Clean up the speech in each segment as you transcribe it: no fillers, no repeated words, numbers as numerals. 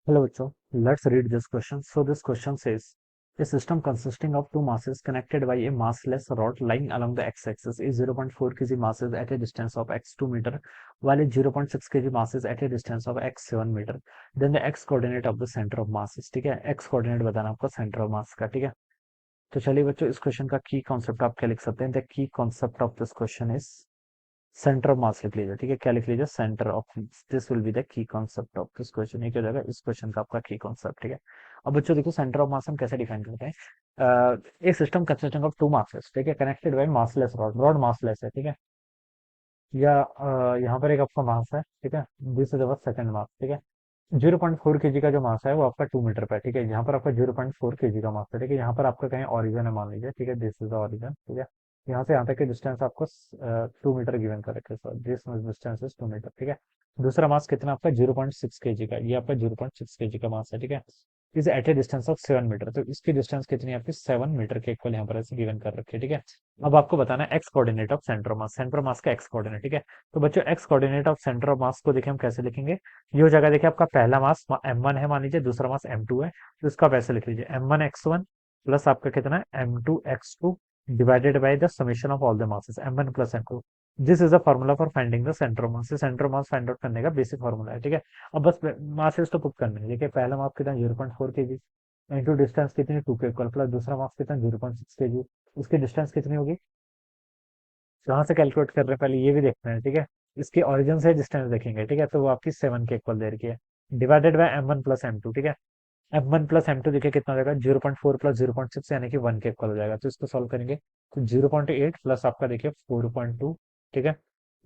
Hello, bachcho. Let's read this question. So this question says, a system consisting of two masses connected by a massless rod lying along the x-axis is 0.4 kg masses at a distance of x2 meter, while a 0.6 kg mass is at a distance of x7 meter. Then the x coordinate of the center of mass is, ठीक है, x coordinate बताना आपको center of mass का, ठीक है। तो चलिए बच्चों, इस क्वेश्चन का की कॉन्सेप्ट आप क्या लिख सकते हैं? The key concept of this question is centre of mass लिख लीजिए, ठीक है। क्या लिख लीजिए? Centre of, this will be the key concept of this question. ये क्या हो जाएगा इस क्वेश्चन का आपका की कॉन्सेप्ट, ठीक है। अब बच्चों देखो, सेंटर ऑफ मास हम कैसे डिफाइन करते हैं? एक system consisting of two masses, ठीक है, connected by massless rod, rod massless है, ठीक है। या यहाँ पर एक आपका मास है, ठीक है। दिस इज अवर सेकंड मास, ठीक है। 0.4 केजी का जो मास है वो आपका 2 मीटर पे है, ठीक है। यहाँ पर आपका 0.4 केजी का मास है, ठीक है। यहाँ पर आपका कहीं ऑरिजन है मान लीजिए, ठीक है, दिस इज द ऑरिजन, ठीक है। यहाँ से यहाँ तक की डिस्टेंस आपको 2 मीटर गिवन कर रखे हैं, दिस डिस्टेंस इज 2 मीटर, ठीक है। दूसरा मास कितना आपका 0.6 केजी का, ये आपका 0.6 केजी का मास है, ठीक है। Is at a distance of 7 metre, तो इसकी डिस्टेंस कितनी है आपकी 7 मीटर के इक्वल यहाँ पर ऐसे गिवन कर रखी है, ठीक है। अब आपको बताना है x coordinate of centre of mass, centre of mass का एक्स कोऑर्डिनेट, ठीक है। तो बच्चों x coordinate of centre of mass को देखिए हम कैसे लिखेंगे। ये हो जाएगा, देखिए आपका पहला मास m1 है मान लीजिए, दूसरा मास m2 है, तो इसका आप ऐसे लिख लीजिए m1x1 प्लस आपका कितना है m2x2 divided by the summation of all the masses m1 plus m2। This is the formula for finding the centre of mass, centre of mass find out करने का बेसिक फॉर्मूला है, ठीक है। अब बस मासेस तो पुट करने हैं। देखिए पहला मास कितना 0.4 केजी इंटू डिस्टेंस कितनी 2 के इक्वल, प्लस दूसरा मास कितना 0.6 केजी, उसकी डिस्टेंस कितनी होगी, कहाँ से कैलकुलेट कर रहे हैं पहले ये भी देखना है, ठीक है। इसकी ओरिजिन से डिस्टेंस देखेंगे, ठीक है, तो वो आपकी 7 के इक्वल दे रखी है, divided by m1 plus m2, ठीक है। m1 प्लस m2 देखिए कितना हो जाएगा 0.4 प्लस 0.6 यानी कि 1 के इक्वल हो जाएगा, तो इसको सॉल्व करेंगे तो 0.8 प्लस आपका देखिए 4.2, ठीक है,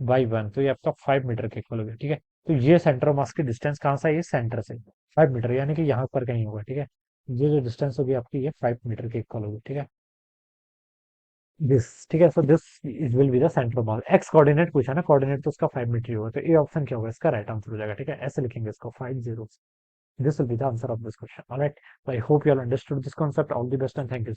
बाई 1, तो ये आपका 5 मीटर के इक्वल हो गया, ठीक है। तो ये सेंटर ऑफ मास की डिस्टेंस कहाँ से है? ये सेंटर से 5 मीटर, यानी कि यहाँ पर कहीं होगा, ठीक है। ये जो डिस्टेंस होगी आपकी ये 5 मीटर के इक्वल होगी, ठीक है। दिस, ठीक है। So this is will be the centre of mass. X coordinate पूछा ना, कोऑर्डिनेट तो उसका 5 मीटर ही होगा, तो ए ऑप्शन क्या होगा इसका? राइट आंसर हो जाएगा, ठीक है। ऐसे लिखेंगे इसको 50। This will be the answer of this question, alright. I hope you all understood this concept. All the best and thank you.